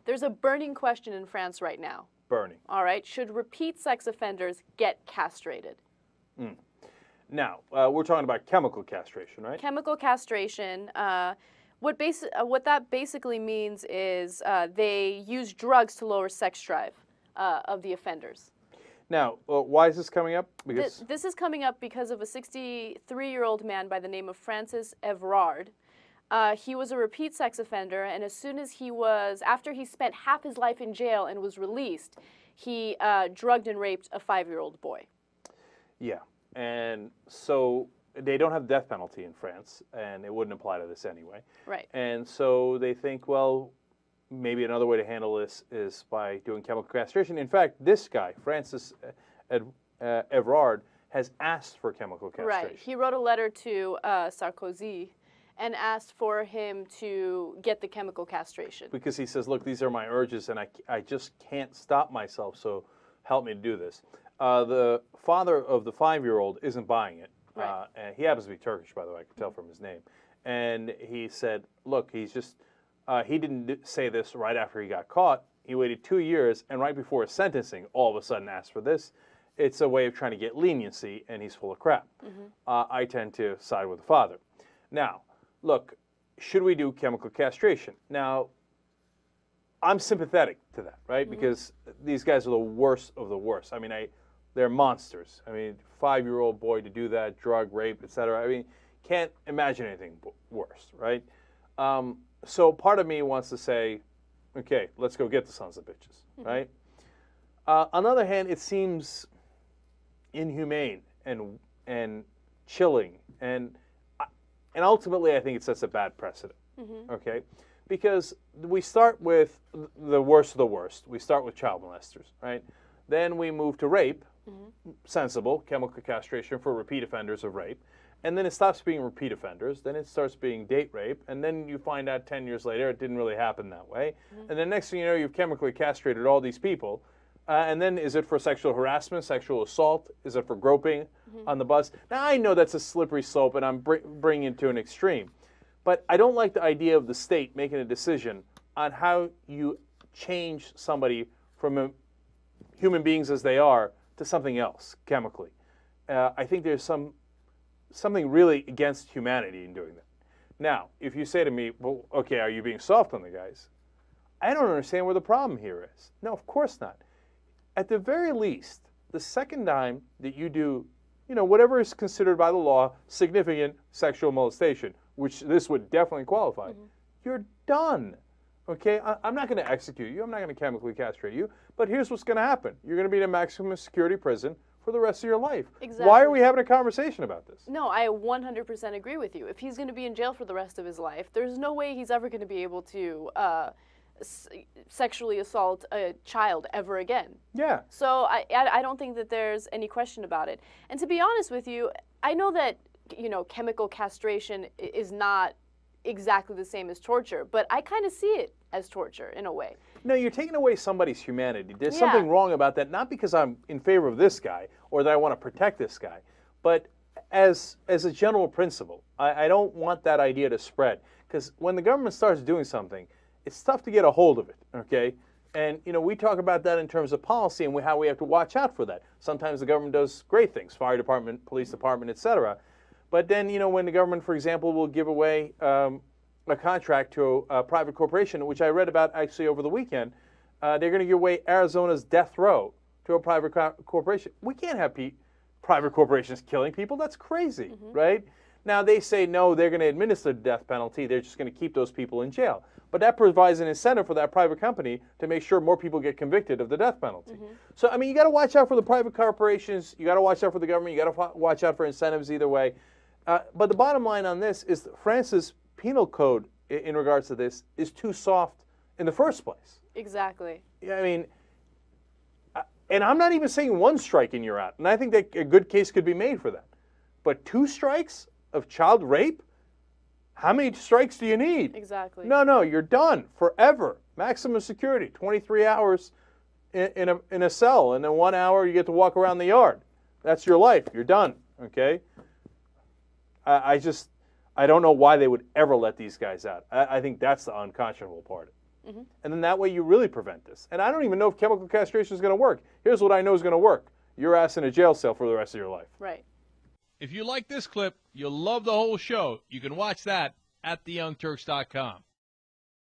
There's a burning question in France right now. Burning. All right. Should repeat sex offenders get castrated? Now, we're talking about chemical castration, right? Chemical castration. What that basically means is they use drugs to lower sex drive of the offenders. Now, why is this coming up? Because this is coming up because of a 63-year-old man by the name of Francis Evrard. He was a repeat sex offender, and as soon as after he spent half his life in jail and was released, he drugged and raped a 5-year-old boy. Yeah, and so they don't have the death penalty in France, and it wouldn't apply to this anyway. Right. And so they think, well, maybe another way to handle this is by doing chemical castration. In fact, this guy, Francis Evrard, has asked for chemical castration. Right. He wrote a letter to Sarkozy and asked for him to get the chemical castration. Because he says, look, these are my urges, and I just can't stop myself, so help me to do this. The father of the 5-year-old isn't buying it. Right. And he happens to be Turkish, by the way, I can tell from his name. And he said, look, he's just... he didn't say this right after he got caught. He waited 2 years, and right before his sentencing, all of a sudden asked for this. It's a way of trying to get leniency, and he's full of crap. I tend to side with the father. Now, look, should we do chemical castration? Now, I'm sympathetic to that, right? Because these guys are the worst of the worst. I mean, they're monsters. I mean, 5-year-old boy to do that, drug, rape, etc. I mean, can't imagine anything worse, right? So part of me wants to say, okay, let's go get the sons of bitches, right? On the other hand, it seems inhumane and chilling, and ultimately I think it sets a bad precedent, okay? Because we start with the worst of the worst. We start with child molesters, right? Then we move to rape, sensible, chemical castration for repeat offenders of rape. And then it stops being repeat offenders. Then it starts being date rape. And then you find out 10 years later it didn't really happen that way. And then next thing you know, you've chemically castrated all these people. And then is it for sexual harassment, sexual assault? Is it for groping on the bus? Now, I know that's a slippery slope, and I'm bringing it to an extreme. But I don't like the idea of the state making a decision on how you change somebody from human beings as they are to something else chemically. I think there's something really against humanity in doing that. Now, if you say to me, well, okay, are you being soft on the guys? I don't understand where the problem here is. No, of course not. At the very least, the second time that you do, whatever is considered by the law significant sexual molestation, which this would definitely qualify, you're done. Okay? I'm not going to execute you. I'm not going to chemically castrate you. But here's what's going to happen. You're going to be in a maximum security prison for the rest of your life. Exactly. Why are we having a conversation about this? No, I 100% agree with you. If he's going to be in jail for the rest of his life, there's no way he's ever going to be able to sexually assault a child ever again. Yeah. So I don't think that there's any question about it. And to be honest with you, I know that chemical castration is not exactly the same as torture, but I kind of see it as torture in a way. No, you're taking away somebody's humanity. There's something wrong about that, not because I'm in favor of this guy or that I want to protect this guy, but as a general principle. I don't want that idea to spread, because when the government starts doing something, it's tough to get a hold of it, okay? And, we talk about that in terms of policy and how we have to watch out for that. Sometimes the government does great things, fire department, police department, etc. But then, when the government, for example, will give away a contract to a private corporation, which I read about actually over the weekend, they're going to give away Arizona's death row to a private corporation. We can't have private corporations killing people. That's crazy, right? Now, they say, no, they're going to administer the death penalty. They're just going to keep those people in jail. But that provides an incentive for that private company to make sure more people get convicted of the death penalty. So, you got to watch out for the private corporations. You got to watch out for the government. You got to watch out for incentives either way. But the bottom line on this is France's penal code in regards to this is too soft in the first place. Exactly. And I'm not even saying 1 strike and you're out. And I think that a good case could be made for that. But 2 strikes of child rape? How many strikes do you need? Exactly. No, you're done forever. Maximum security, 23 hours in a cell, and then 1 hour you get to walk around the yard. That's your life. You're done. Okay. I don't know why they would ever let these guys out. I think that's the unconscionable part. And then that way you really prevent this. And I don't even know if chemical castration is going to work. Here's what I know is going to work. Your ass in a jail cell for the rest of your life. Right. If you like this clip, you'll love the whole show. You can watch that at theyoungturks.com.